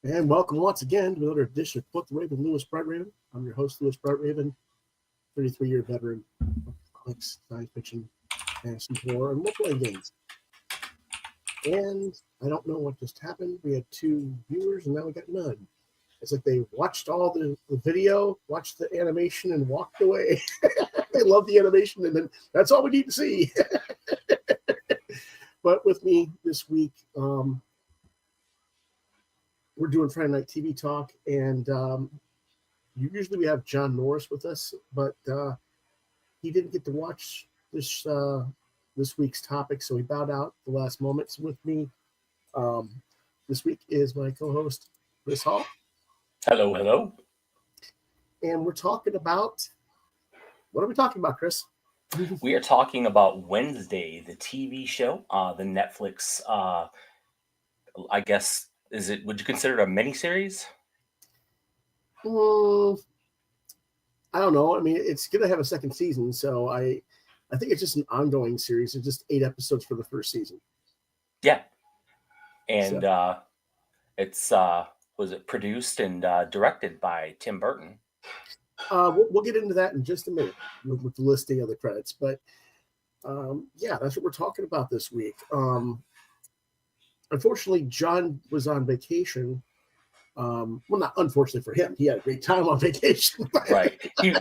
And welcome once again to another edition of Quoth the Raven, Lewis Bright Raven. I'm your host, Lewis Bright Raven, 33-year veteran of comics, science fiction, fantasy, horror, and role-playing games. And I don't know what just happened. We had 2 viewers, and now we got none. It's like they watched all the video, watched the animation, and walked away. They love the animation, and then that's all we need to see. But with me this week, we're doing Friday Night TV Talk, and usually we have John Norris with us, but he didn't get to watch this week's topic, so he bowed out the last moments. With me this week is my co-host, Chris Hall. Hello, hello. And we're talking about, what are we talking about, Chris? We are talking about Wednesday, the TV show, the Netflix, I guess, would you consider it a miniseries? I don't know. I mean, it's going to have a second season, so I think it's just an ongoing series. It's just 8 episodes for the first season. Yeah. And it's, was it produced and directed by Tim Burton? We'll get into that in just a minute with the listing of the credits. But, yeah, that's what we're talking about this week. Unfortunately, John was on vacation. Well, not unfortunately for him. He had a great time on vacation. Right.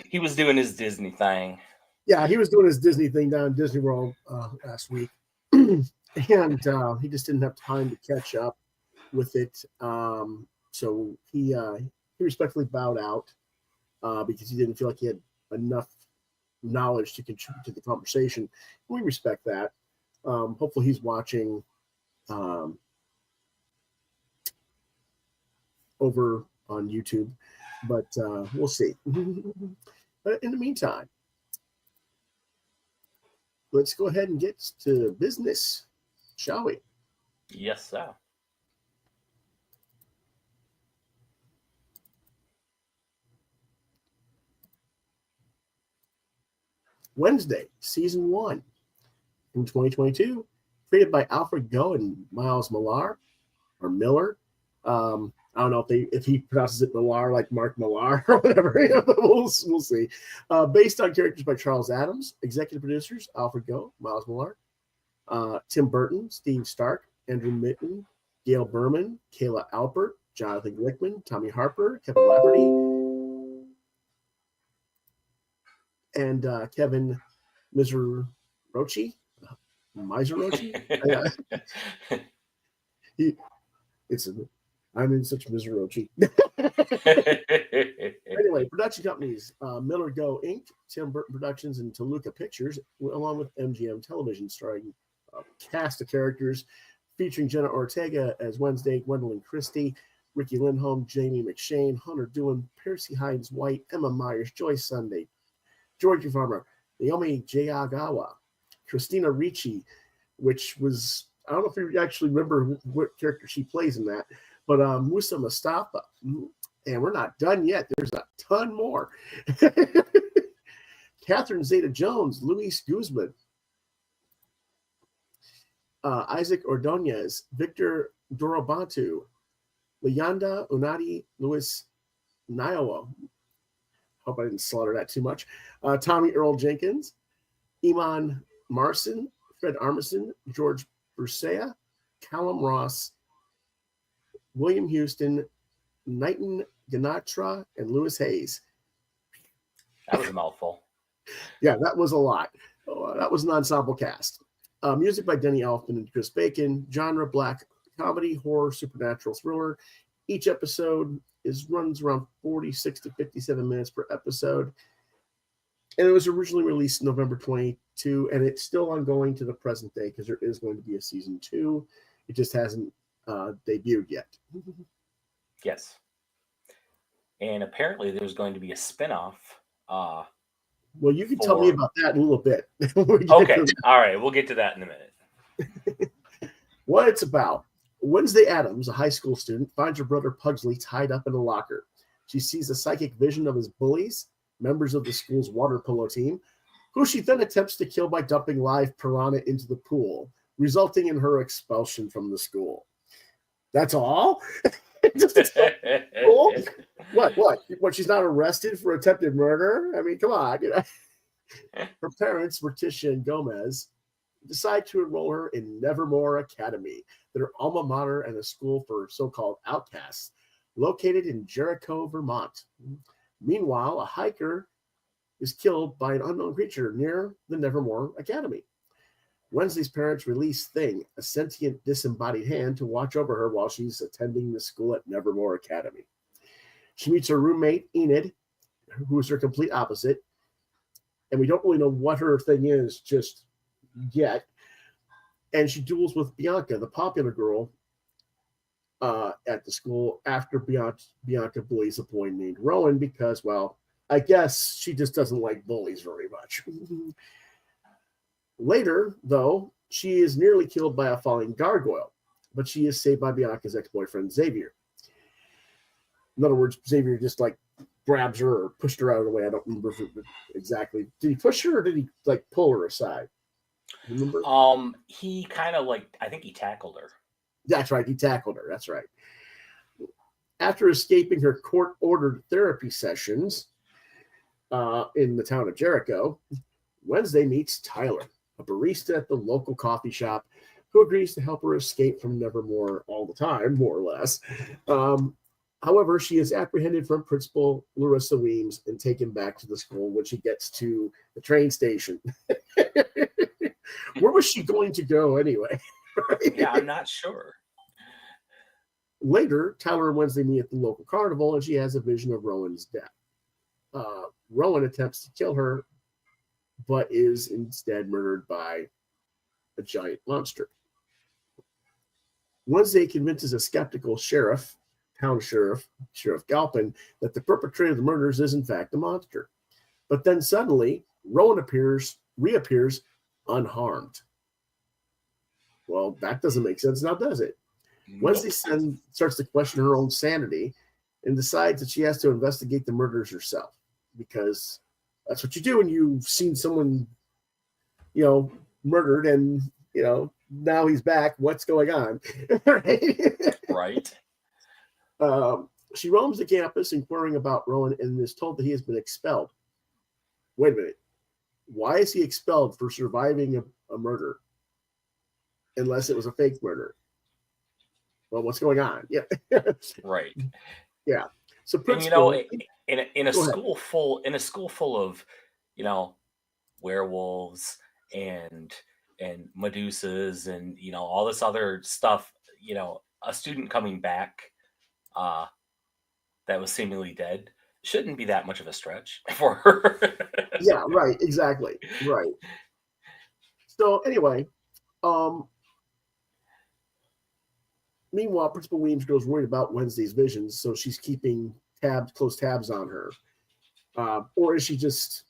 He was doing his Disney thing. Yeah, he was doing his Disney thing down in Disney World last week. And he just didn't have time to catch up with it. So he respectfully bowed out because he didn't feel like he had enough knowledge to contribute to the conversation. We respect that. Hopefully he's watching over on YouTube, but we'll see. But in the meantime, let's go ahead and get to business, shall we? Yes, sir. Wednesday, season 1 in 2022, created by Alfred Goh and Miles Millar, or Miller. I don't know if he pronounces it Millar like Mark Millar or whatever. But we'll see. Based on characters by Charles Adams, executive producers Alfred Goh, Miles Millar, Tim Burton, Steve Stark, Andrew Mitten, Gail Berman, Kayla Alpert, Jonathan Glickman, Tommy Harper, Kevin Lafferty, and Kevin Mizrarochi. I'm in such misery. Anyway, production companies: Miller Go Inc., Tim Burton Productions, and Toluca Pictures, along with MGM Television, starring a cast of characters featuring Jenna Ortega as Wednesday, Gwendoline Christie, Ricky Lindholm, Jamie McShane, Hunter Doohan, Percy Hines White, Emma Myers, Joyce Sunday, Georgie Farmer, Naomi Jayagawa, Christina Ricci, which was, I don't know if you actually remember what character she plays in that, but Musa Mustafa. And we're not done yet. There's a ton more. Catherine Zeta-Jones, Luis Guzman, Isaac Ordonez, Victor Dorobantu, Leanda Unadi, Luis Niowa. Hope I didn't slaughter that too much. Tommy Earl Jenkins, Iman Marson, Fred Armisen, George Bursea, Callum Ross, William Houston, Nighton Ganatra, and Lewis Hayes. That was a mouthful. Yeah, that was a lot. That was an ensemble cast. Music by Denny Elfman and Chris Bacon. Genre: black comedy, horror, supernatural, thriller. Each episode runs around 46 to 57 minutes per episode. And it was originally released November 22, and it's still ongoing to the present day because there is going to be a season 2. It just hasn't debuted yet. Yes. And apparently there's going to be a spinoff. Well, you can tell me about that in a little bit. Okay. All right. We'll get to that in a minute. What it's about. Wednesday Addams, a high school student, finds her brother Pugsley tied up in a locker. She sees a psychic vision of his bullies, members of the school's water polo team, who she then attempts to kill by dumping live piranha into the pool, resulting in her expulsion from the school. That's all? Cool. What? She's not arrested for attempted murder? I mean, come on. Her parents, Morticia and Gomez, decide to enroll her in Nevermore Academy, their alma mater and a school for so-called outcasts, located in Jericho, Vermont. Meanwhile, a hiker is killed by an unknown creature near the Nevermore Academy. Wednesday's parents release Thing, a sentient disembodied hand, to watch over her while she's attending the school at Nevermore Academy. She meets her roommate, Enid, who is her complete opposite, and we don't really know what her thing is just yet. And she duels with Bianca, the popular girl at the school, after Bianca bullies a boy named Rowan because, well, I guess she just doesn't like bullies very much. Later, though, she is nearly killed by a falling gargoyle, but she is saved by Bianca's ex-boyfriend, Xavier. In other words, Xavier just like grabs her or pushed her out of the way. I don't remember exactly. Did he push her or did he like pull her aside? Remember? He kind of like, I think he tackled her. That's right. He tackled her. That's right. After escaping her court-ordered therapy sessions in the town of Jericho, Wednesday meets Tyler, a barista at the local coffee shop, who agrees to help her escape from Nevermore all the time, more or less. However, she is apprehended from Principal Larissa Weems and taken back to the school when she gets to the train station. Where was she going to go anyway? Yeah, I'm not sure. Later, Tyler and Wednesday meet at the local carnival, and she has a vision of Rowan's death. Rowan attempts to kill her, but is instead murdered by a giant monster. Wednesday convinces a skeptical town sheriff Galpin, that the perpetrator of the murders is in fact a monster. But then suddenly, Rowan reappears unharmed. Well, that doesn't make sense now, does it? Nope. Wednesday starts to question her own sanity and decides that she has to investigate the murders herself, because that's what you do when you've seen someone, murdered, and, now he's back. What's going on? Right. She roams the campus inquiring about Rowan and is told that he has been expelled. Wait a minute. Why is he expelled for surviving a murder? Unless it was a fake murder. Well, what's going on? Yeah. Right. Yeah. So, in a school full of, werewolves and Medusas and all this other stuff, a student coming back that was seemingly dead shouldn't be that much of a stretch for her. Yeah, right, exactly. Right. So anyway, meanwhile, Principal Weems grows worried about Wednesday's visions, so she's keeping close tabs on her. Or is she just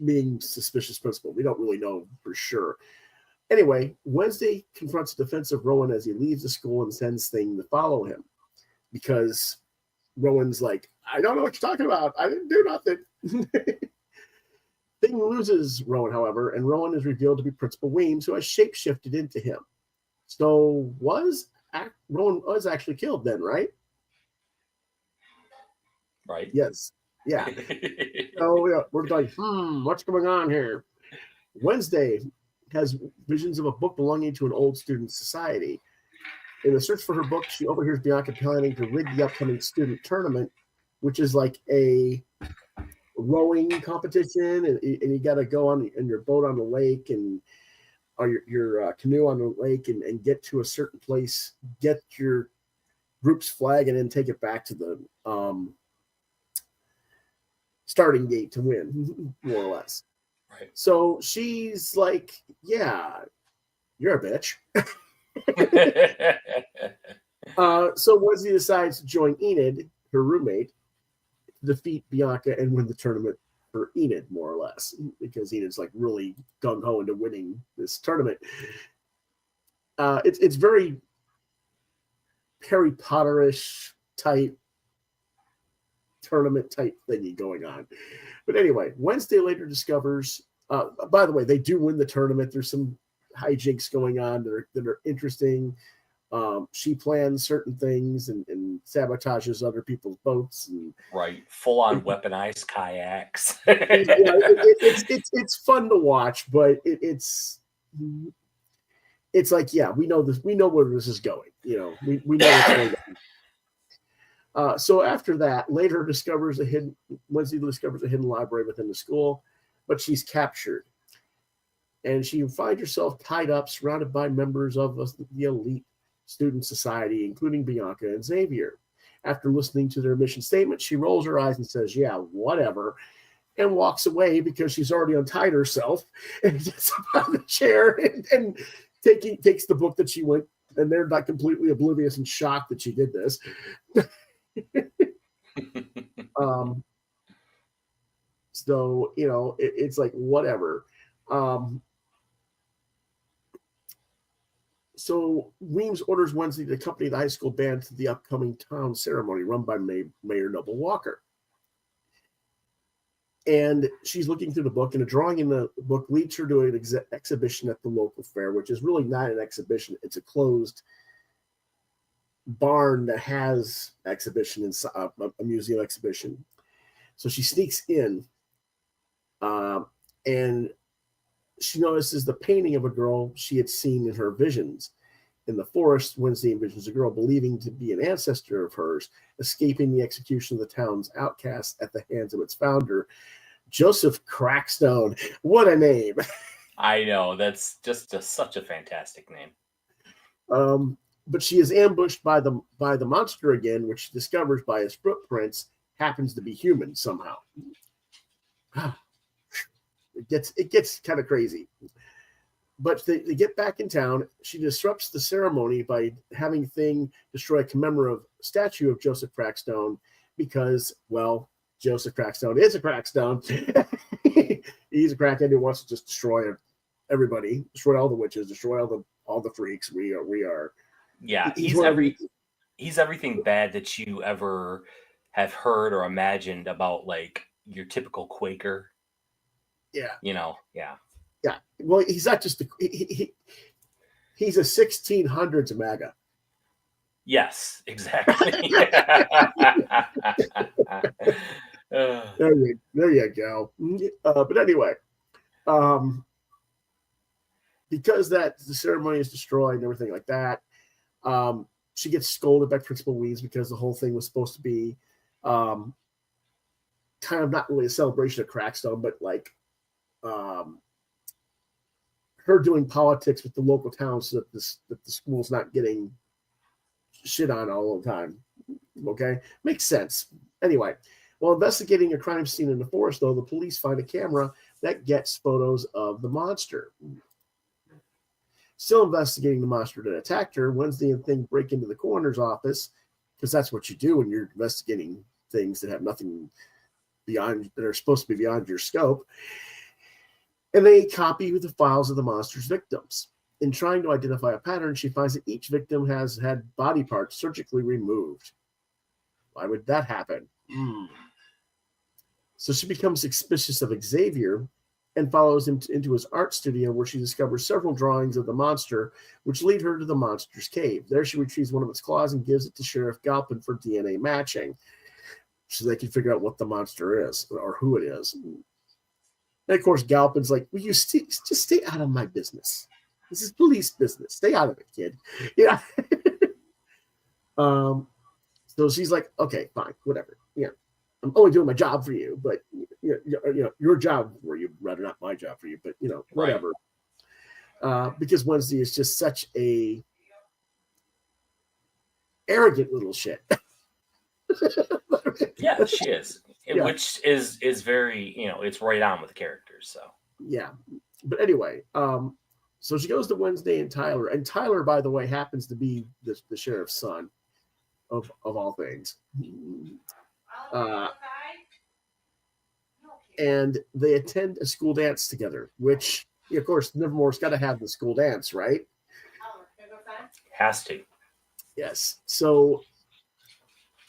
being suspicious principal? We don't really know for sure. Anyway, Wednesday confronts a defensive Rowan as he leaves the school and sends Thing to follow him, because Rowan's like, I don't know what you're talking about. I didn't do nothing. Thing loses Rowan, however, and Rowan is revealed to be Principal Weems, who has shapeshifted into him. So Rowan was actually killed then, right? Right. Yes. Yeah. So we're like, what's going on here? Wednesday has visions of a book belonging to an old student society. In the search for her book, she overhears Bianca planning to rig the upcoming student tournament, which is like a rowing competition, and you got to go on in your boat on the lake or your canoe on the lake and get to a certain place, get your group's flag, and then take it back to the starting gate to win, more or less. Right. So she's like, yeah, you're a bitch. So Wednesday decides to join Enid, her roommate, to defeat Bianca and win the tournament for Enid, more or less, because Enid's like really gung-ho into winning this tournament. It's very Harry Potter-ish type tournament type thingy going on. But anyway, Wednesday later discovers, by the way, they do win the tournament. There's some hijinks going on that are interesting. She plans certain things and sabotages other people's boats. And Right. Full on weaponized kayaks. it's fun to watch, but it's like, yeah, we know this. We know where this is going. We know what's going on. So after that, Wednesday discovers a hidden library within the school, but she's captured. And she finds herself tied up, surrounded by members of the elite student society, including Bianca and Xavier. After listening to their mission statement, she rolls her eyes and says, yeah, whatever, and walks away because she's already untied herself and gets up on the chair and takes the book that she went, and they're not completely oblivious and shocked that she did this. So, it's like, whatever. So Weems orders Wednesday to accompany the high school band to the upcoming town ceremony run by Mayor Noble Walker. And she's looking through the book, and a drawing in the book leads her to an exhibition at the local fair, which is really not an exhibition. It's a closed barn that has exhibition inside, a museum exhibition. So she sneaks in, and she notices the painting of a girl she had seen in her visions. In the forest, Wednesday envisions a girl believing to be an ancestor of hers, escaping the execution of the town's outcast at the hands of its founder, Joseph Crackstone. What a name. I know. That's just such a fantastic name. But she is ambushed by the monster again, which she discovers by his footprints happens to be human somehow. It gets kind of crazy. But they get back in town. She disrupts the ceremony by having Thing destroy a commemorative statue of Joseph Crackstone because, well, Joseph Crackstone is a Crackstone. He's a crackhead who wants to just destroy everybody, destroy all the witches, destroy all the freaks. We are. Yeah, he's everything bad that you ever have heard or imagined about, like your typical Quaker. Yeah. Yeah. Yeah. Well, he's not just he's a 1600s MAGA. Yes, exactly. There you go. But anyway, because the ceremony is destroyed and everything like that, she gets scolded by Principal Weems because the whole thing was supposed to be kind of not really a celebration of Crackstone, but like her doing politics with the local towns so that the school's not getting shit on all the time. Okay, makes sense. Anyway, while investigating a crime scene in the forest, though, the police find a camera that gets photos of the monster. Still investigating the monster that attacked her, Wednesday and Thing break into the coroner's office, because that's what you do when you're investigating things that have nothing beyond, that are supposed to be beyond your scope. And they copy the files of the monster's victims. In trying to identify a pattern, she finds that each victim has had body parts surgically removed. Why would that happen? So she becomes suspicious of Xavier and follows him into his art studio, where she discovers several drawings of the monster, which lead her to the monster's cave. There she retrieves one of its claws and gives it to Sheriff Galpin for DNA matching, so they can figure out what the monster is or who it is. And of course, Galpin's like, "Will you just stay out of my business? This is police business. Stay out of it, kid." Yeah. So she's like, "Okay, fine, whatever. Yeah, I'm only doing my job for you, but your job for you, rather not my job for you, but whatever." Right. Because Wednesday is just such a arrogant little shit. Yeah, she is. Yeah. Which is very, it's right on with the characters. So yeah, but anyway, so she goes to Wednesday and Tyler, by the way, happens to be the sheriff's son, of all things. And they attend a school dance together, which, of course, Livermore's got to have the school dance, right? Has to. Yes. So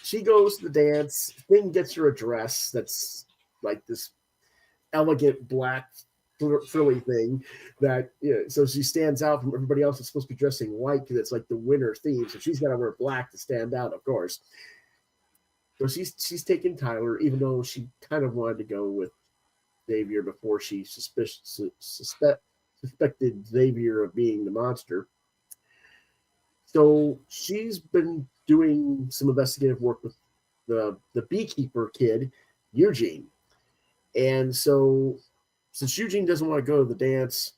she goes to the dance. Thing gets her a dress that's like this elegant black frilly thing that, so she stands out from everybody else that's supposed to be dressing white because it's like the winter theme. So she's got to wear black to stand out, of course. So she's taken Tyler, even though she kind of wanted to go with Xavier before she suspected Xavier of being the monster. So she's been doing some investigative work with the beekeeper kid, Eugene. And so since Eugene doesn't want to go to the dance,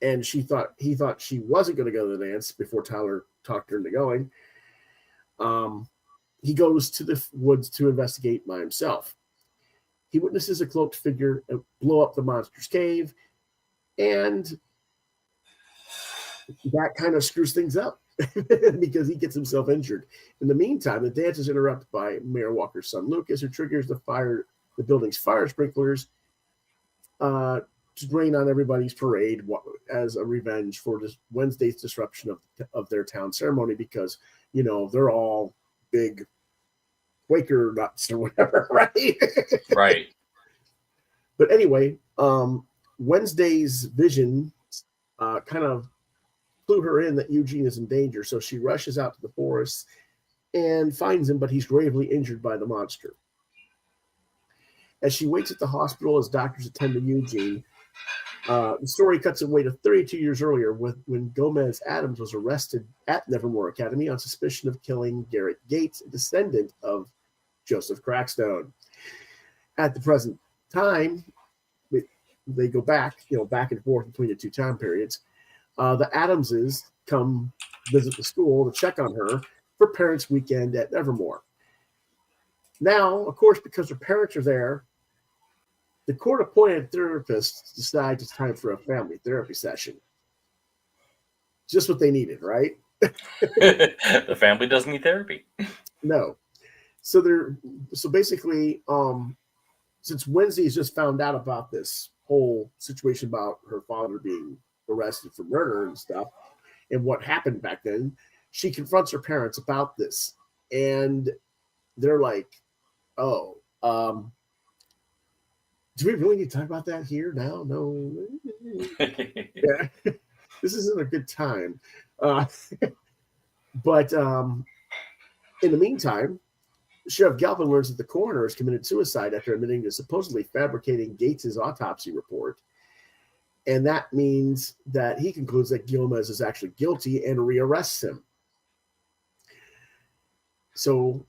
and he thought she wasn't going to go to the dance before Tyler talked her into going, he goes to the woods to investigate by himself. He witnesses a cloaked figure blow up the monster's cave, and that kind of screws things up because he gets himself injured. In the meantime, the dance is interrupted by Mayor Walker's son, Lucas, who triggers the building's fire sprinklers to rain on everybody's parade as a revenge for this Wednesday's disruption of their town ceremony, because, they're all big Quaker nuts or whatever, right? Right. But anyway, Wednesday's vision kind of clue her in that Eugene is in danger, so she rushes out to the forest and finds him, but he's gravely injured by the monster. As she waits at the hospital as doctors attend to Eugene, the story cuts away to 32 years earlier when Gomez Adams was arrested at Nevermore Academy on suspicion of killing Garrett Gates, a descendant of Joseph Crackstone. At the present time, they go back and forth between the two time periods. The Adamses come visit the school to check on her for Parents' Weekend at Nevermore. Now, of course, because her parents are there, the court-appointed therapists decide it's time for a family therapy session. Just what they needed, right? The family doesn't need therapy. No. So basically, since Wednesday's just found out about this whole situation about her father being arrested for murder and stuff, and what happened back then, she confronts her parents about this, and they're like, "Oh, do we really need to talk about that here now? No, yeah, this isn't a good time." But in the meantime, Sheriff Galvin learns that the coroner has committed suicide after admitting to supposedly fabricating Gates's autopsy report. And that means that he concludes that Gomez is actually guilty and rearrests him. So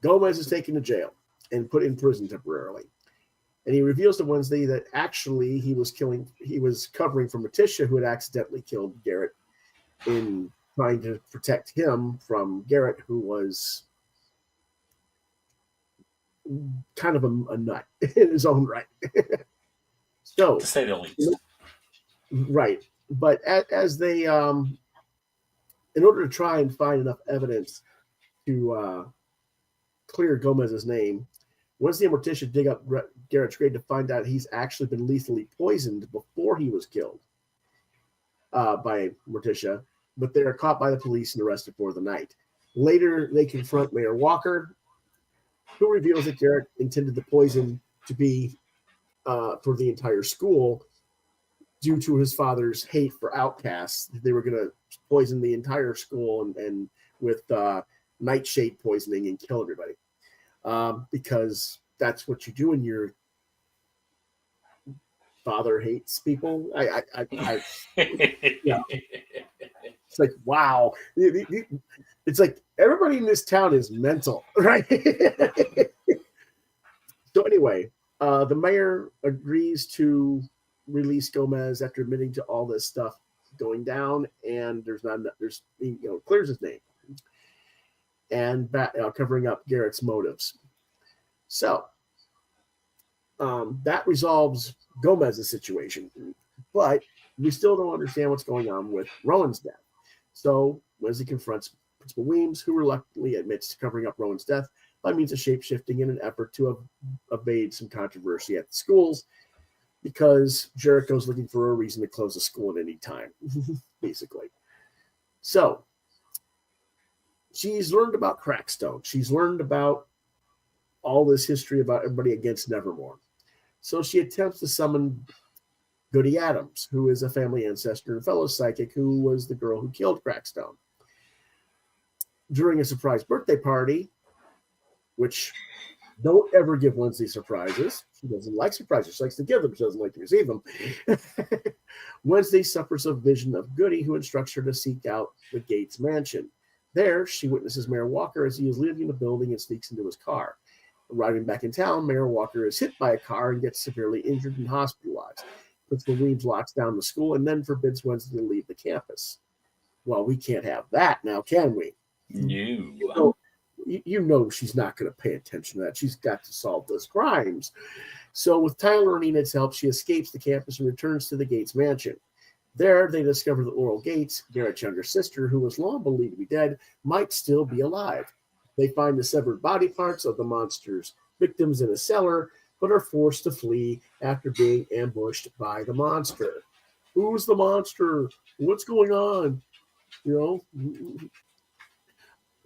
Gomez is taken to jail and put in prison temporarily. And he reveals to Wednesday that actually he was covering for Morticia, who had accidentally killed Garrett, in trying to protect him from Garrett, who was kind of a nut in his own right. So, to say the least. Right. But as they, in order to try and find enough evidence to clear Gomez's name, Wednesday and Morticia dig up Garrett's grave to find out he's actually been lethally poisoned before he was killed by Morticia, but they are caught by the police and arrested for the night. Later, they confront Mayor Walker, who reveals that Garrett intended the poison to be for the entire school due to his father's hate for outcasts. They were going to poison the entire school and with nightshade poisoning and kill everybody. Because that's what you do when your father hates people. Yeah. It's like, wow. It's like everybody in this town is mental, right? So anyway, the mayor agrees to release Gomez after admitting to all this stuff going down, and clears his name and covering up Garrett's motives. So that resolves Gomez's situation, but we still don't understand what's going on with Rowan's death. So Wesley confronts Principal Weems, who reluctantly admits to covering up Rowan's death by means of shape-shifting in an effort to evade some controversy at the schools, because Jericho's looking for a reason to close the school at any time, basically. So she's learned about Crackstone. She's learned about all this history about everybody against Nevermore. So she attempts to summon Goody Adams, who is a family ancestor and fellow psychic who was the girl who killed Crackstone. During a surprise birthday party, which don't ever give Wednesday surprises. She doesn't like surprises. She likes to give them. She doesn't like to receive them. Wednesday suffers a vision of Goody, who instructs her to seek out the Gates mansion. There, she witnesses Mayor Walker as he is leaving the building and sneaks into his car. Arriving back in town, Mayor Walker is hit by a car and gets severely injured and hospitalized. Principal Weems locks down the school and then forbids Wednesday to leave the campus. Well, we can't have that now, can we? No. You know she's not going to pay attention to that. She's got to solve those crimes. So with Tyler and Enid's help, she escapes the campus and returns to the Gates mansion. There, they discover that Laurel Gates, Garrett's younger sister, who was long believed to be dead, might still be alive. They find the severed body parts of the monster's victims in a cellar, but are forced to flee after being ambushed by the monster. Who's the monster? What's going on? You know,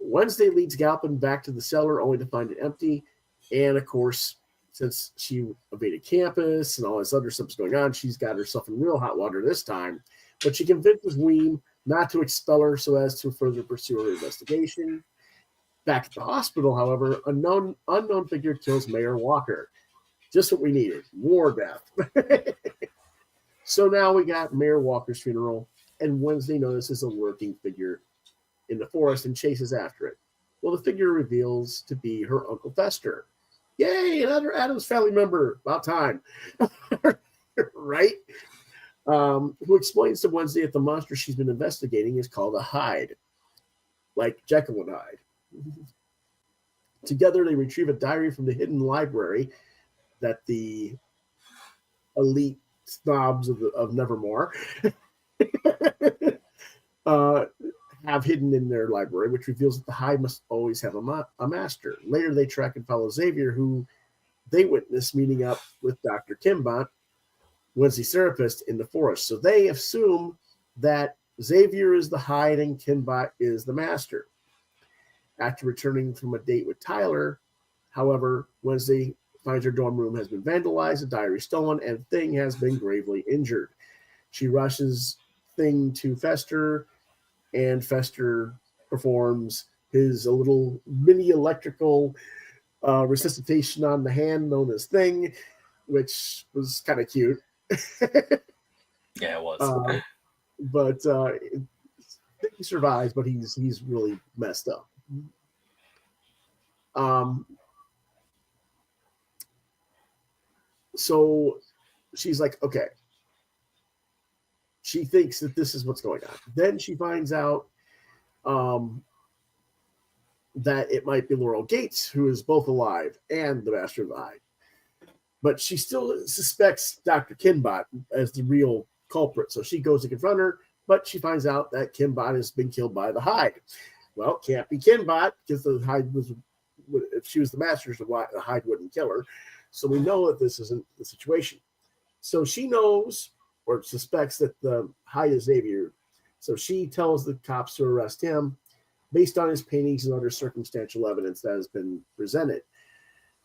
Wednesday leads Galpin back to the cellar only to find it empty. And of course, since she evaded campus and all this other stuff's going on, she's got herself in real hot water this time. But she convinces Weem not to expel her so as to further pursue her investigation. Back at the hospital, however, an unknown figure kills Mayor Walker. Just what we needed. War death. So now we got Mayor Walker's funeral, and Wednesday notices a lurking figure in the forest and chases after it. Well, the figure reveals to be her Uncle Fester. Yay, another Addams family member. About time. Right? Who explains to Wednesday that the monster she's been investigating is called a Hyde, like Jekyll and Hyde. Together, they retrieve a diary from the hidden library that the elite snobs of Nevermore have hidden in their library, which reveals that the Hyde must always have a master. Later, they track and follow Xavier, who they witness meeting up with Dr. Kimbot, Wednesday's therapist, in the forest. So they assume that Xavier is the Hyde and Kimbot is the master. After returning from a date with Tyler, however, Wednesday finds her dorm room has been vandalized, a diary stolen, and Thing has been gravely injured. She rushes Thing to Fester, and Fester performs his little mini electrical resuscitation on the hand known as Thing, which was kind of cute. Yeah, it was. But Thing survives, but he's really messed up. So she's like, okay. She thinks that this is what's going on. Then she finds out that it might be Laurel Gates, who is both alive and the master of the Hyde. But she still suspects Dr. Kimbot as the real culprit. So she goes to confront her, but she finds out that Kimbot has been killed by the Hyde. Well, can't be Kimbot because the Hyde was, if she was the master, the Hyde wouldn't kill her. So we know that this isn't the situation. So she knows or suspects that the Hyde is Xavier. So she tells the cops to arrest him based on his paintings and other circumstantial evidence that has been presented.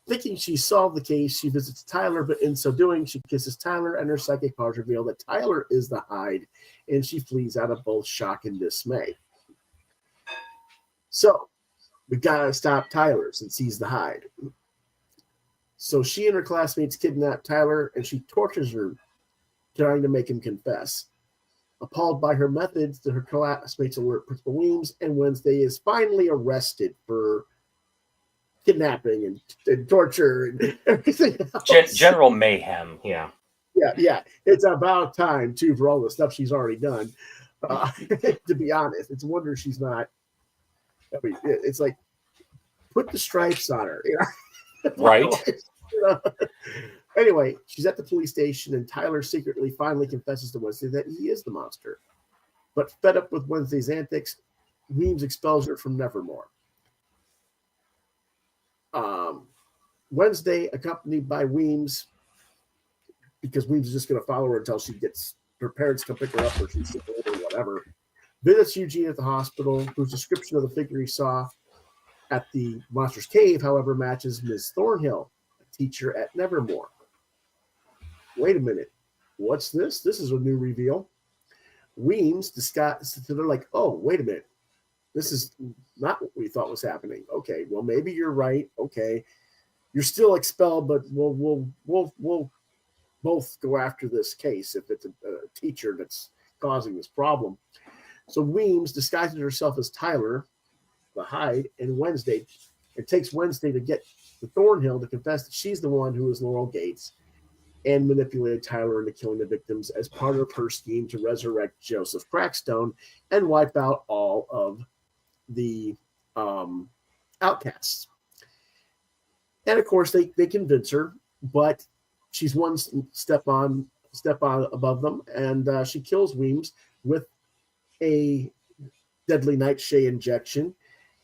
Thinking she solved the case, she visits Tyler, but in so doing, she kisses Tyler, and her psychic powers reveal that Tyler is the Hyde, and she flees out of both shock and dismay. So we gotta stop Tyler since he's the Hyde. So she and her classmates kidnap Tyler, and she tortures her, trying to make him confess. Appalled by her methods, her classmates alert Principal Weems, and Wednesday is finally arrested for kidnapping and torture and everything else. General mayhem, yeah. Yeah. It's about time, too, for all the stuff she's already done. To be honest, it's a wonder she's not. I mean, it's like, put the stripes on her. You know? Right. Anyway, she's at the police station, and Tyler secretly finally confesses to Wednesday that he is the monster. But fed up with Wednesday's antics, Weems expels her from Nevermore. Wednesday, accompanied by Weems, because Weems is just going to follow her until she gets her parents come pick her up or she's sick or whatever, visits Eugene at the hospital, whose description of the figure he saw at the Monster's Cave, however, matches Ms. Thornhill, a teacher at Nevermore. wait a minute, what's this? This is a new reveal. Weems disguised, so they're like, oh, wait a minute, this is not what we thought was happening. Okay, well maybe you're right. Okay, you're still expelled, but we'll both go after this case if it's a teacher that's causing this problem. So Weems disguises herself as Tyler, the Hyde, and Wednesday. It takes Wednesday to get the Thornhill to confess that she's the one who is Laurel Gates and manipulated Tyler into killing the victims as part of her scheme to resurrect Joseph Crackstone and wipe out all of the outcasts. And of course, they convince her, but she's one step above them, and she kills Weems with a deadly nightshade injection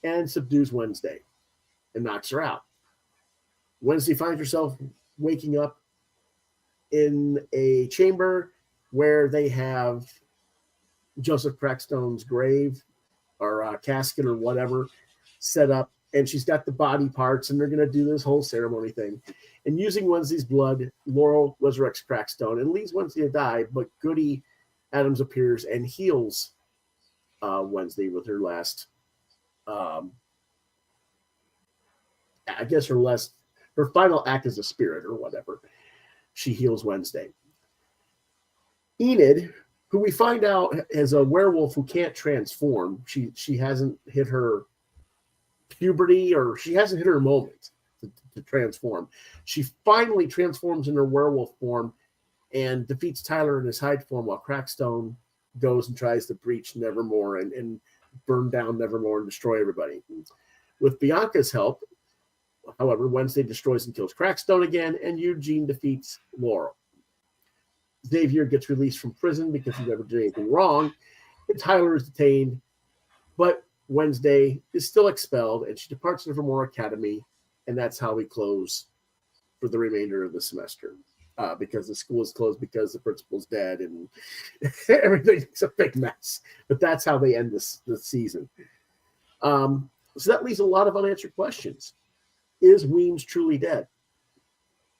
and subdues Wednesday and knocks her out. Wednesday finds herself waking up in a chamber where they have Joseph Crackstone's grave or casket or whatever set up, and she's got the body parts, and they're going to do this whole ceremony thing. And using Wednesday's blood, Laurel resurrects Crackstone and leaves Wednesday to die, but Goody Adams appears and heals Wednesday with her last, I guess her final act as a spirit or whatever. She heals Wednesday. Enid, who we find out is a werewolf who can't transform. She hasn't hit her puberty, or she hasn't hit her moment to transform. She finally transforms in her werewolf form and defeats Tyler in his Hyde form, while Crackstone goes and tries to breach Nevermore and burn down Nevermore and destroy everybody. With Bianca's help, however, Wednesday destroys and kills Crackstone again, and Eugene defeats Laurel. Xavier gets released from prison because he never did anything wrong, and Tyler is detained, but Wednesday is still expelled, and she departs Nevermore Academy, and that's how we close for the remainder of the semester. Because the school is closed because the principal's dead and everything's a big mess. But that's how they end this season. So that leaves a lot of unanswered questions. Is Weems truly dead?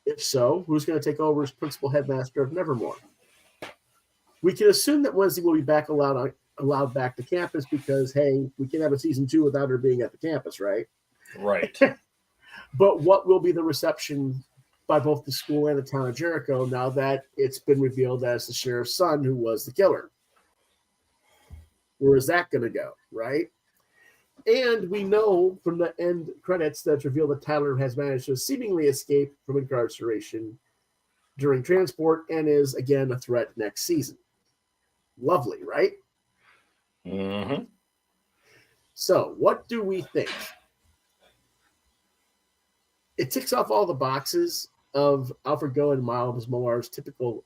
If so, who's going to take over as principal headmaster of Nevermore? We can assume that Wednesday will be back allowed back to campus because, hey, we can have a season 2 without her being at the campus, right? Right. But what will be the reception by both the school and the town of Jericho now that it's been revealed as the sheriff's son who was the killer? Where is that going to go, right? And we know from the end credits that reveal that Tyler has managed to seemingly escape from incarceration during transport and is again a threat next season. Lovely, right? Mm-hmm. So, what do we think? It ticks off all the boxes of Alfred Goh and Miles Millar's typical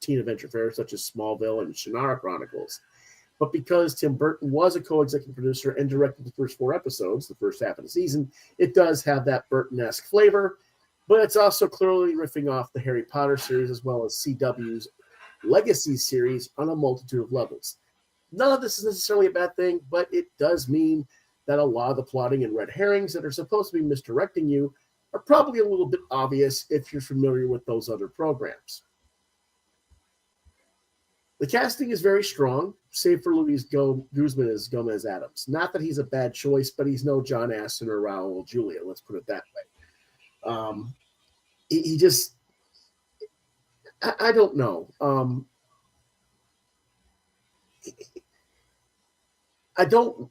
teen adventure fare, such as Smallville and Shannara Chronicles. But because Tim Burton was a co-executive producer and directed the first 4 episodes, the first half of the season, it does have that Burton-esque flavor, but it's also clearly riffing off the Harry Potter series as well as CW's Legacy series on a multitude of levels. None of this is necessarily a bad thing, but it does mean that a lot of the plotting and red herrings that are supposed to be misdirecting you are probably a little bit obvious if you're familiar with those other programs. The casting is very strong, save for Luis Guzman as Gomez Adams. Not that he's a bad choice, but he's no John Astin or Raul Julia, let's put it that way. He just, I don't know. I don't.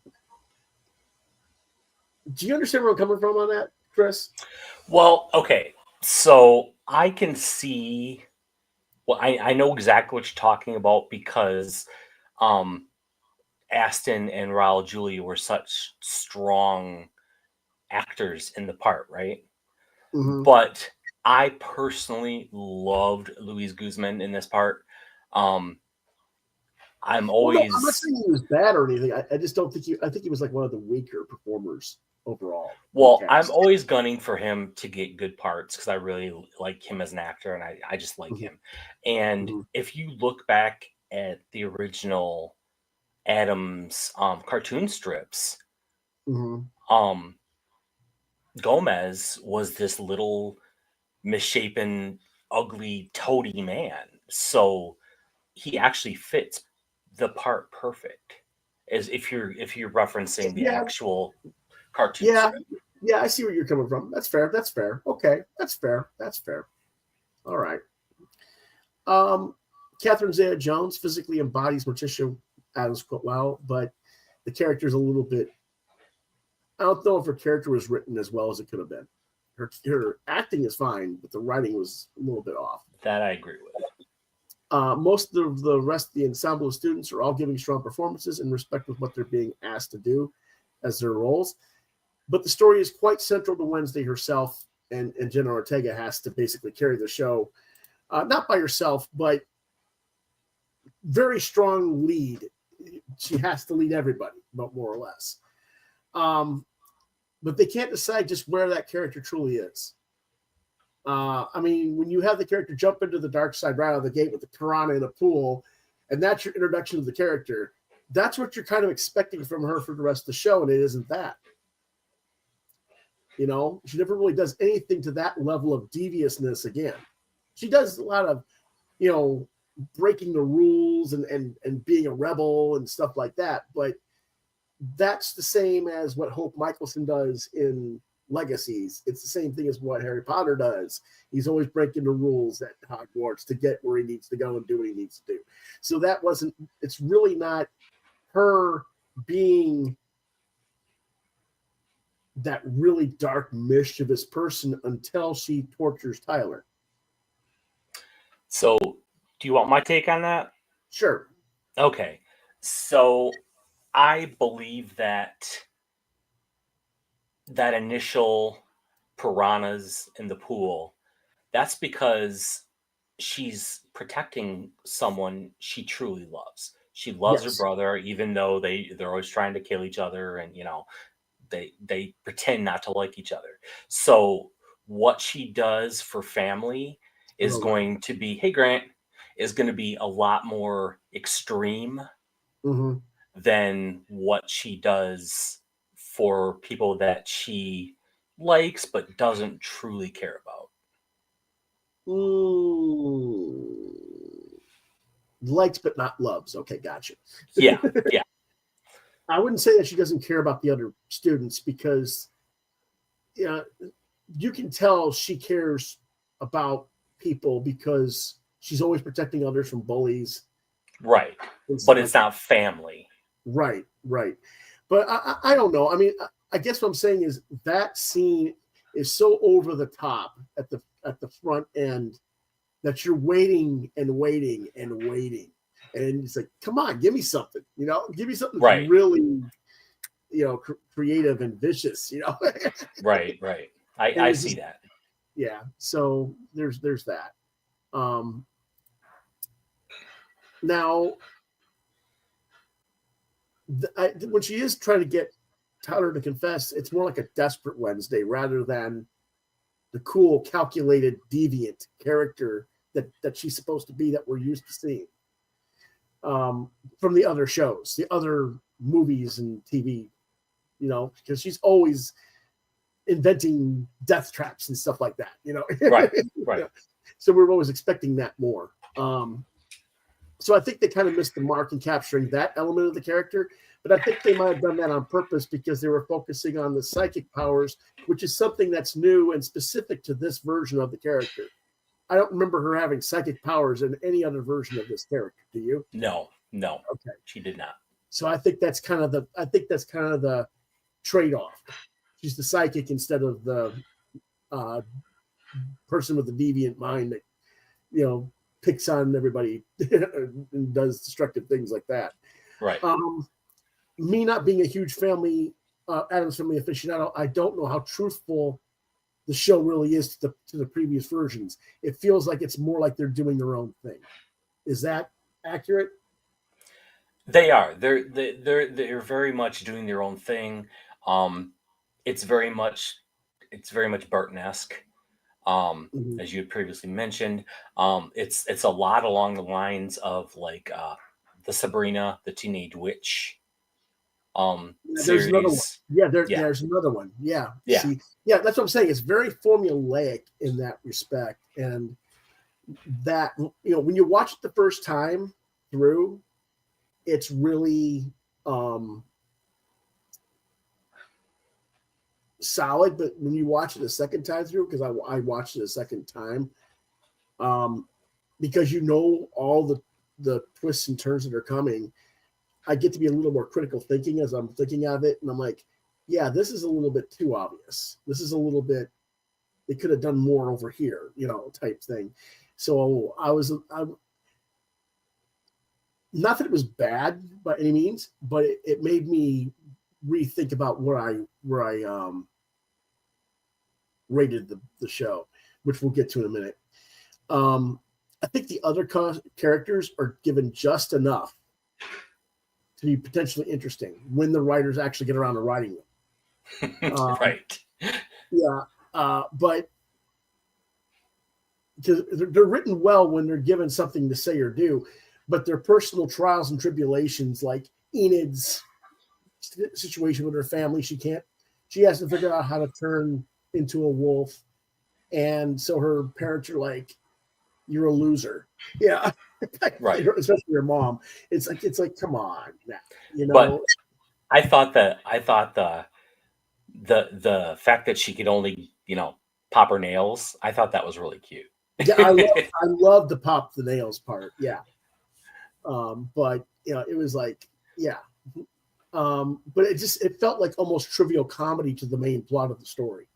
Do you understand where I'm coming from on that, Chris? Well, okay. So I can see. Well, I know exactly what you're talking about because Aston and Raul Julia were such strong actors in the part, right? Mm-hmm. But I personally loved Luis Guzman in this part. I'm always. Well, no, I'm not saying he was bad or anything. I just don't think I think he was like one of the weaker performers overall. Well, I'm always gunning for him to get good parts because I really like him as an actor, and I just like him. And if you look back at the original Adams cartoon strips, Gomez was this little misshapen ugly, toady man. So he actually fits the part perfect. As if you're referencing the actual cartoon script. Yeah, I see where you're coming from. That's fair. That's fair. Okay, that's fair. That's fair. All right. Catherine Zeta-Jones physically embodies Morticia Adams quite well, but the character is a little bit. I don't know if her character was written as well as it could have been. Her acting is fine, but the writing was a little bit off. That I agree with. Most of the rest of the ensemble of students are all giving strong performances in respect of what they're being asked to do as their roles. But the story is quite central to Wednesday herself, and Jenna Ortega has to basically carry the show, not by herself, but very strong lead. She has to lead everybody, but more or less. But they can't decide just where that character truly is. I mean, when you have the character jump into the dark side right out of the gate with the piranha in a pool, and that's your introduction to the character, that's what you're kind of expecting from her for the rest of the show, and it isn't that. You know, she never really does anything to that level of deviousness again. She does a lot of, you know, breaking the rules and being a rebel and stuff like that, but that's the same as what Hope Michelson does in Legacies. It's the same thing as what Harry Potter does. He's always breaking the rules at Hogwarts to get where he needs to go and do what he needs to do. So that wasn't, it's really not her being that really dark, mischievous person until she tortures Tyler. So, do you want my take on that? Sure. Okay. So, I believe that initial piranhas in the pool, that's because she's protecting someone she truly loves. She loves her brother, even though they're always trying to kill each other, and you know, they pretend not to like each other. So what she does for family is going to be, hey Grant, is going to be a lot more extreme than what she does for people that she likes but doesn't truly care about. Likes but not loves. Okay, gotcha. Yeah. I wouldn't say that she doesn't care about the other students, because you can tell she cares about people because she's always protecting others from bullies. Right. But it's not family. Right. But I don't know. I mean, I guess what I'm saying is that scene is so over the top at the front end that you're waiting and waiting and waiting. And it's like, come on, give me something, give me something that's really, creative and vicious, Right. I see that. Yeah. So there's that. Now, when she is trying to get Tyler to confess, it's more like a desperate Wednesday rather than the cool, calculated, deviant character that she's supposed to be, that we're used to seeing from the other shows, the other movies and TV, because she's always inventing death traps and stuff like that, Right. So we're always expecting that more. So I think they kind of missed the mark in capturing that element of the character, but I think they might have done that on purpose because they were focusing on the psychic powers, which is something that's new and specific to this version of the character. I don't remember her having psychic powers in any other version of this character. Do you? No. Okay. She did not. So I think that's kind of the trade-off. She's the psychic instead of the person with the deviant mind that, picks on everybody and does destructive things like that. Right. Me not being a huge Addams Family aficionado, I don't know how truthful the show really is to the previous versions. It feels like it's more like they're doing their own thing. Is that accurate? They are. They're very much doing their own thing. It's very much Burton-esque. As you had previously mentioned, it's a lot along the lines of like the Sabrina the Teenage Witch there's series. Another one. There's another one. Yeah. See, that's what I'm saying. It's very formulaic in that respect, and that, when you watch it the first time through, it's really solid. But when you watch it a second time through, because I watched it a second time, because all the twists and turns that are coming, I get to be a little more critical thinking as I'm thinking of it, and I'm like, yeah, this is a little bit too obvious. This is a little bit, they could have done more over here, type thing. So I not that it was bad by any means, but it made me rethink about where I rated the show, which we'll get to in a minute. I think the other characters are given just enough to be potentially interesting when the writers actually get around to writing them. Right. Yeah. But they're written well when they're given something to say or do, but their personal trials and tribulations, like Enid's situation with her family, she has to figure out how to turn into a wolf. And so her parents are like, you're a loser. Yeah. Right. Especially her mom. It's like, come on now, But I thought the fact that she could only, pop her nails, I thought that was really cute. Yeah, I love the pop the nails part. Yeah. But it was like, yeah. But it felt like almost trivial comedy to the main plot of the story.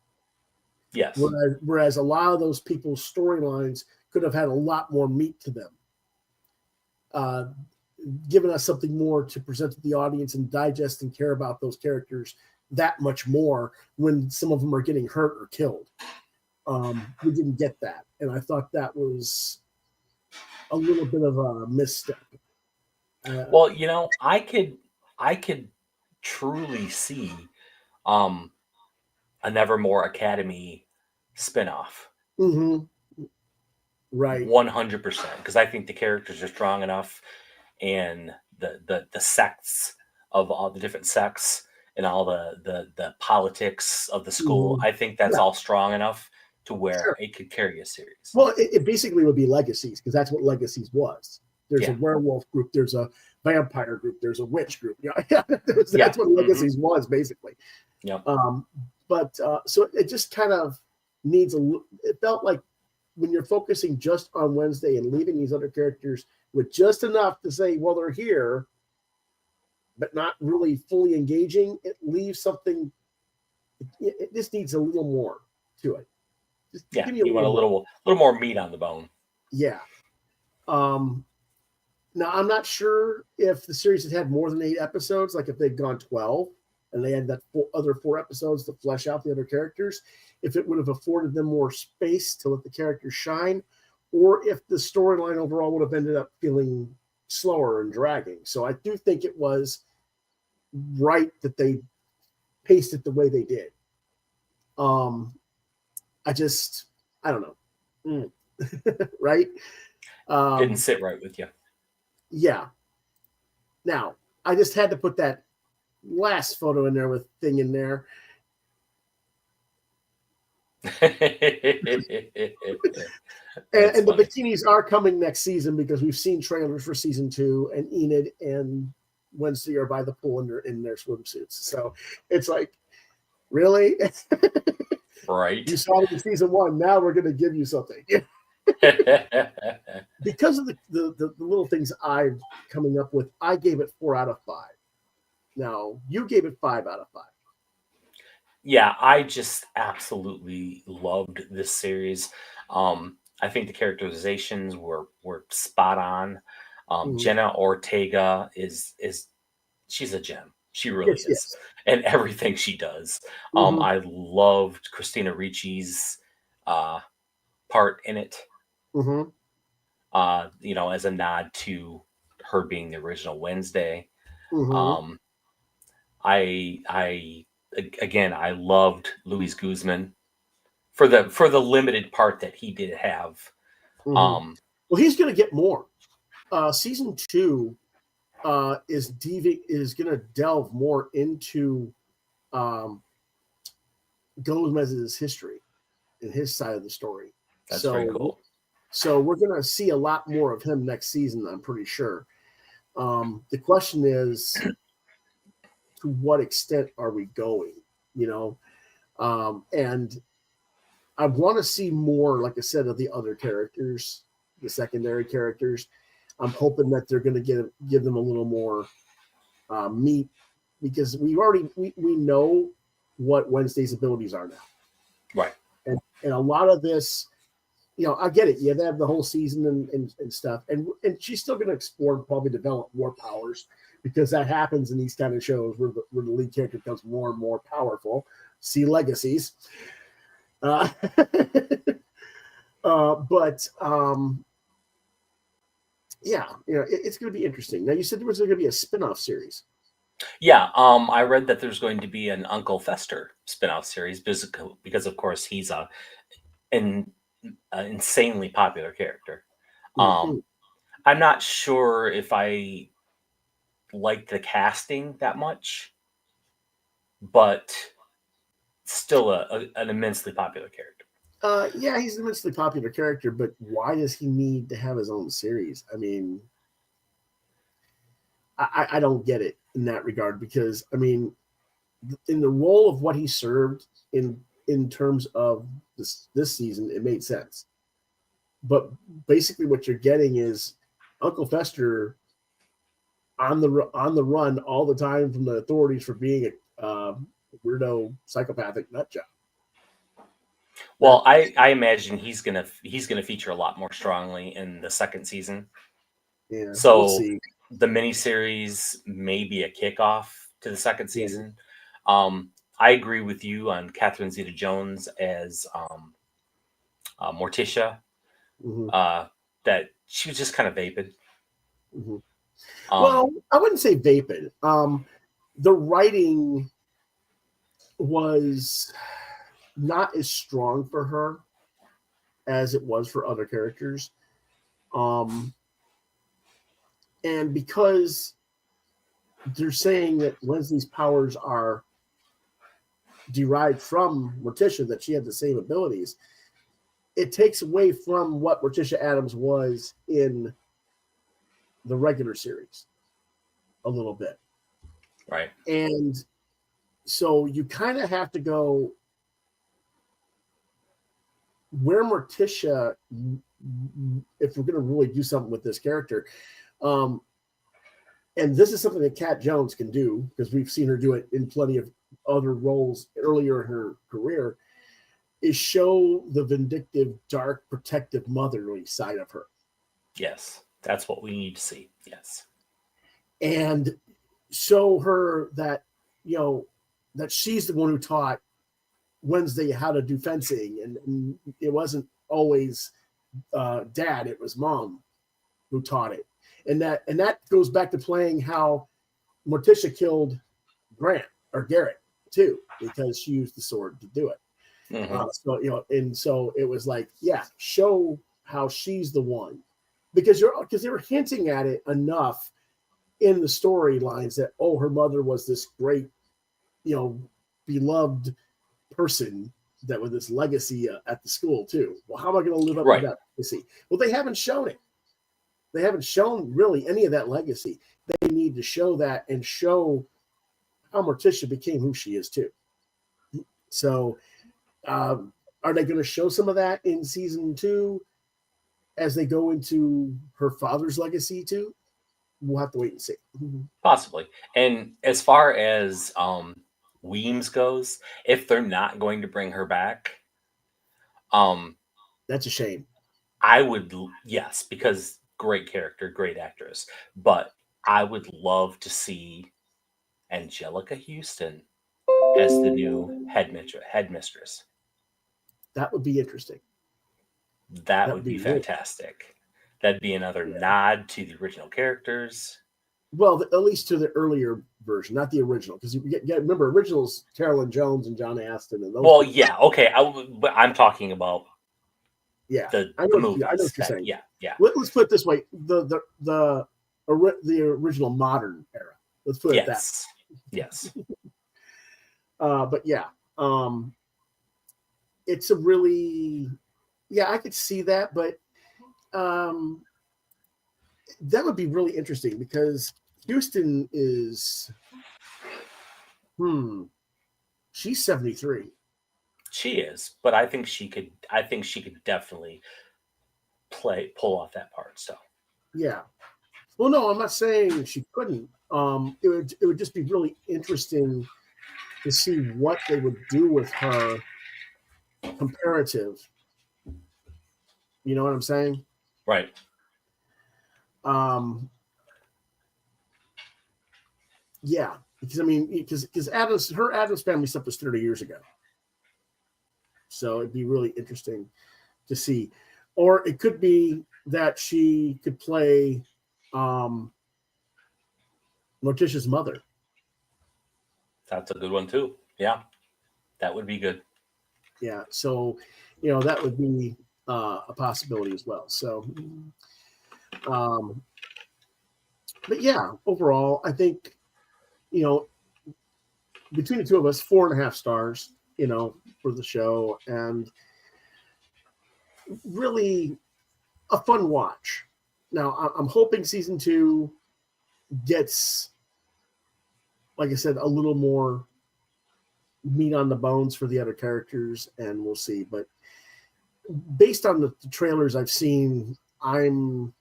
Yes. Whereas a lot of those people's storylines could have had a lot more meat to them, giving us something more to present to the audience and digest and care about those characters that much more when some of them are getting hurt or killed. We didn't get that, and I thought that was a little bit of a misstep. Well, I could truly see a Nevermore Academy spinoff. Mm-hmm. Right. 100%, because I think the characters are strong enough, and the sects of all the different sects and all the politics of the school, I think that's all strong enough to where it could carry a series. Well, it basically would be Legacies, because that's what Legacies was. There's a werewolf group, there's a vampire group, there's a witch group. That's what Legacies was, basically. Yeah. But so it just kind of needs it felt like when you're focusing just on Wednesday and leaving these other characters with just enough to say, well, they're here, but not really fully engaging, it leaves something. It just needs a little more to it. Just give me you want a little more meat on the bone. Yeah. Now, I'm not sure if the series had more than 8 episodes, like if they'd gone 12 and they had that other 4 episodes to flesh out the other characters, if it would have afforded them more space to let the characters shine, or if the storyline overall would have ended up feeling slower and dragging. So I do think it was right that they paced it the way they did. I don't know. Right? Didn't sit right with you. Yeah. Now, I just had to put that last photo in there with thing in there. And the bikinis are coming next season, because we've seen trailers for season 2, and Enid and Wednesday are by the pool in their swimsuits. So it's like, really? Right. You saw it in season 1. Now we're going to give you something. Because of the little things I'm coming up with, I gave it 4 out of 5. Now, you gave it 5 out of 5. Yeah, I just absolutely loved this series. I think the characterizations were spot on. Jenna Ortega is she's a gem. She really is. Yes. And everything she does. I loved Christina Ricci's part in it. As a nod to her being the original Wednesday. I loved Luis Guzman for the limited part that he did have. Well, he's going to get more. Season 2 is going to delve more into Gomez's history and his side of the story. That's very cool. So we're going to see a lot more of him next season, I'm pretty sure. The question is, to what extent are we going? And I want to see more, like I said, of the other characters, the secondary characters. I'm hoping that they're going to give them a little more meat, because we know what Wednesday's abilities are now. Right. And a lot of this, I get it. Yeah, they have the whole season and stuff. And she's still going to explore and probably develop more powers, because that happens in these kind of shows where the lead character becomes more and more powerful. See Legacies. But yeah, it's going to be interesting. Now, you said there was going to be a spin-off series. Yeah, I read that there's going to be an Uncle Fester spin-off series because of course, he's an insanely popular character. Mm-hmm. I'm not sure if I like the casting that much, but still an immensely popular character. Yeah, he's an immensely popular character, but why does he need to have his own series? I mean, I don't get it in that regard, because, I mean, in the role of what he served in terms of this season, it made sense. But basically what you're getting is Uncle Fester on the run all the time from the authorities for being a weirdo psychopathic nut job. Well, I imagine he's gonna feature a lot more strongly in the second season. Yeah. So we'll see. The miniseries may be a kickoff to the second season. Yeah. I agree with you on Catherine Zeta-Jones as Morticia. Mm-hmm. That she was just kind of vapid. Mm-hmm. Well, I wouldn't say vapid. The writing was not as strong for her as it was for other characters. And because they're saying that Leslie's powers are derived from Morticia, that she had the same abilities, it takes away from what Morticia Addams was in the regular series a little bit. Right. And so you kind of have to go where Morticia, if we're going to really do something with this character, and this is something that Cat Jones can do, because we've seen her do it in plenty of other roles earlier in her career, is show the vindictive, dark, protective, motherly side of her. Yes, that's what we need to see. Yes. And show her that, that she's the one who taught Wednesday how to do fencing. And it wasn't always dad, it was mom who taught it. And that goes back to playing how Morticia killed Garrett too, because she used the sword to do it. Mm-hmm. So it was like, yeah, show how she's the one, because they were hinting at it enough in the storylines that, her mother was this great, beloved person that with this legacy at the school too. Well, how am I going to live up to that legacy? Well, they haven't shown it. They haven't shown really any of that legacy. They need to show that and show how Morticia became who she is too. So, are they going to show some of that in season 2 as they go into her father's legacy too? We'll have to wait and see. Possibly. And as far as Weems goes, if they're not going to bring her back, that's a shame. I would, yes, because great character, great actress, but I would love to see Angelica Houston as the new headmistress. That would be interesting. That would be fantastic. That'd be another nod to the original characters. Well, at least to the earlier version, not the original, because you remember originals Carolyn Jones and John Aston and those. Well, yeah, okay, but I'm talking about the movies. I know what you're saying. Yeah. Let's put it this way: the original modern era. Let's put it that. Yes. But yeah, it's a really, I could see that, but that would be really interesting because Houston is, she's 73. She is, but I think she could definitely pull off that part. So yeah. Well, no, I'm not saying she couldn't. It would just be really interesting to see what they would do with her comparative. You know what I'm saying? right. Yeah, because I mean, because her Adams Family stuff was 30 years ago, so it'd be really interesting to see. Or it could be that she could play Morticia's mother. That's a good one too. Yeah, that would be good. Yeah, so that would be a possibility as well. So, but yeah, overall, I think between the two of us, 4.5 stars, for the show, and really a fun watch. Now, I'm hoping season 2 gets, like I said, a little more meat on the bones for the other characters, and we'll see. But based on the trailers I've seen, I'm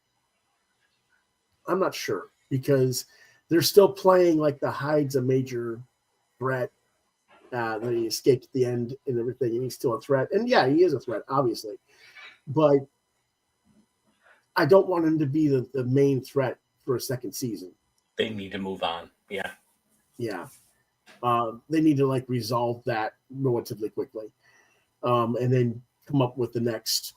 not sure, because they're still playing like the Hyde's a major threat. That he escaped at the end and everything, and he's still a threat. And yeah, he is a threat, obviously. But I don't want him to be the main threat for a second season. They need to move on. Yeah. Yeah. They need to resolve that relatively quickly, and then come up with the next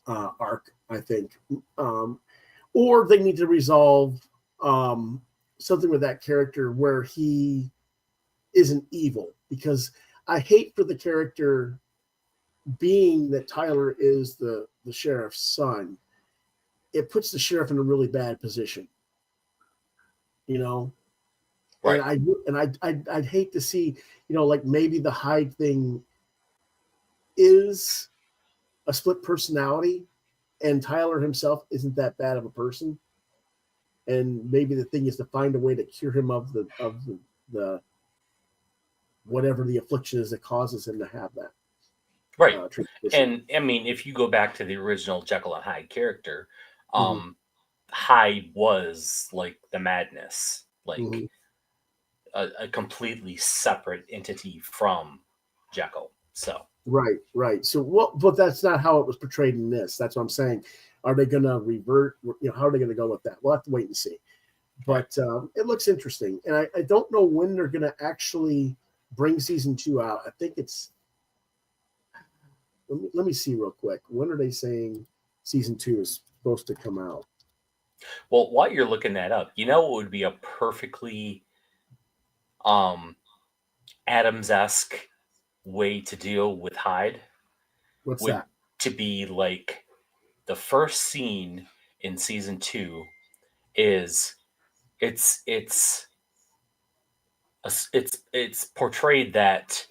arc, I think. Or they need to resolve something with that character where he isn't evil, because I hate for the character, being that Tyler is the sheriff's son, it puts the sheriff in a really bad position, Right. And I'd hate to see, maybe the Hyde thing is a split personality, and Tyler himself isn't that bad of a person, and maybe the thing is to find a way to cure him of the whatever the affliction is that causes him to have that. Right. And I mean, if you go back to the original Jekyll and Hyde character, Hyde was like the madness, a completely separate entity from Jekyll. So right. So but that's not how it was portrayed in this. That's what I'm saying. Are they going to revert? How are they going to go with that? We'll have to wait and see. But it looks interesting, and I don't know when they're going to actually bring season 2 out. I think it's. Let me see real quick. When are they saying season 2 is supposed to come out? Well, while you're looking that up, what would be a perfectly Adams-esque way to deal with Hyde? What's that? To be like the first scene in season 2 is it's portrayed that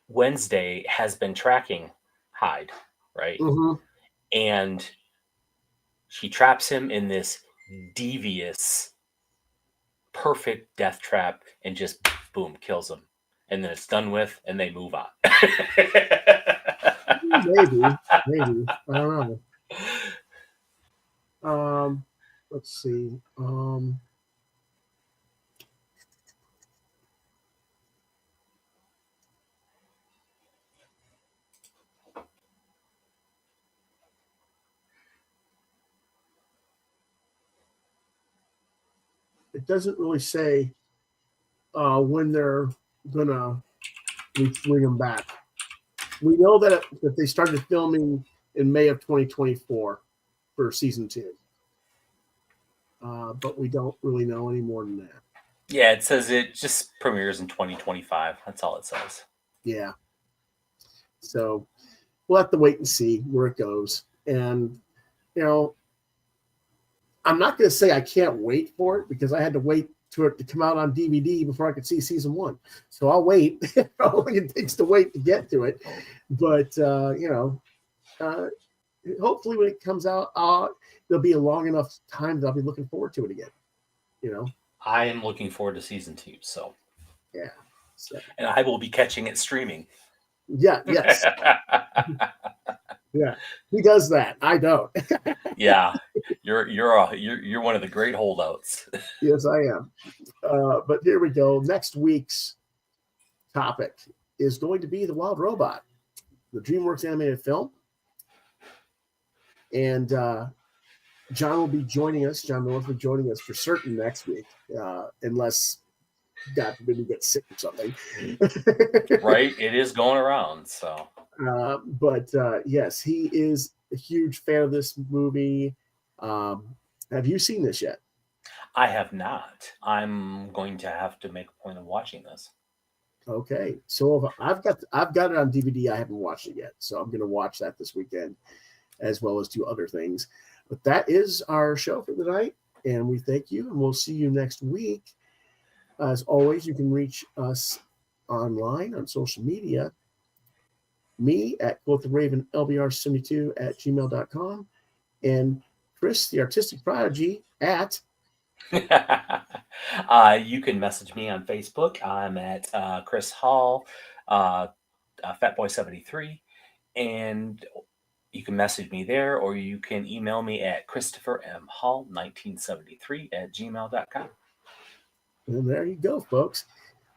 Wednesday has been tracking Hyde, right? Mm-hmm. And she traps him in this devious, perfect death trap and just boom, kills him. And then it's done with, and they move on. Maybe. I don't know. Let's see. It doesn't really say when they're gonna bring him back. We know that they started filming in May of 2024 for season 2, but we don't really know any more than that. Yeah, it says it just premieres in 2025. That's all it says. Yeah. So we'll have to wait and see where it goes. And, I'm not going to say I can't wait for it, because I had to wait for it to come out on DVD before I could see season 1. So I'll wait. How long it takes to wait to get to it. But, hopefully when it comes out, there'll be a long enough time that I'll be looking forward to it again. I am looking forward to season 2. So Yeah. So. And I will be catching it streaming. Yeah. Yes. Yeah. He does that. I don't. Yeah. You're one of the great holdouts. Yes, I am. But here we go. Next week's topic is going to be The Wild Robot, the DreamWorks animated film. And John will be joining us. John Norris will be joining us for certain next week, unless, God forbid, we get sick or something. Right? It is going around. So. But yes, he is a huge fan of this movie. Have you seen this yet? I have not. I'm going to have to make a point of watching this. Okay, so I've got it on DVD. I haven't watched it yet, so I'm going to watch that this weekend, as well as do other things. But that is our show for the night, and we thank you, and we'll see you next week. As always, you can reach us online on social media. Me at Quoth the Raven LBR72 at gmail.com, and Chris, the artistic prodigy, at you can message me on Facebook. I'm at Chris Hall, Fatboy73, and you can message me there, or you can email me at ChristopherMHall1973 at gmail.com. And there you go, folks.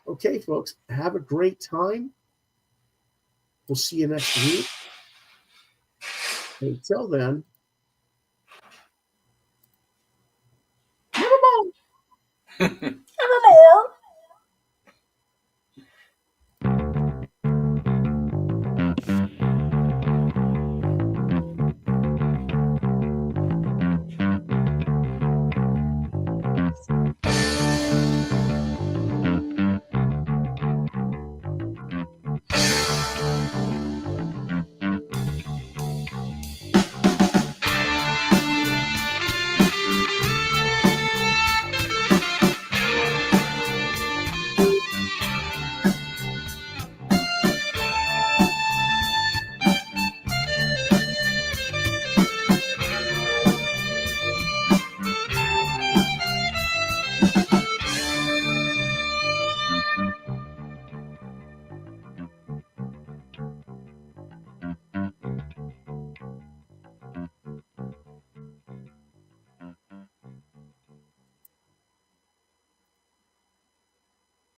Okay, folks, have a great time. We'll see you next week. Until then, nevermore. Nevermore.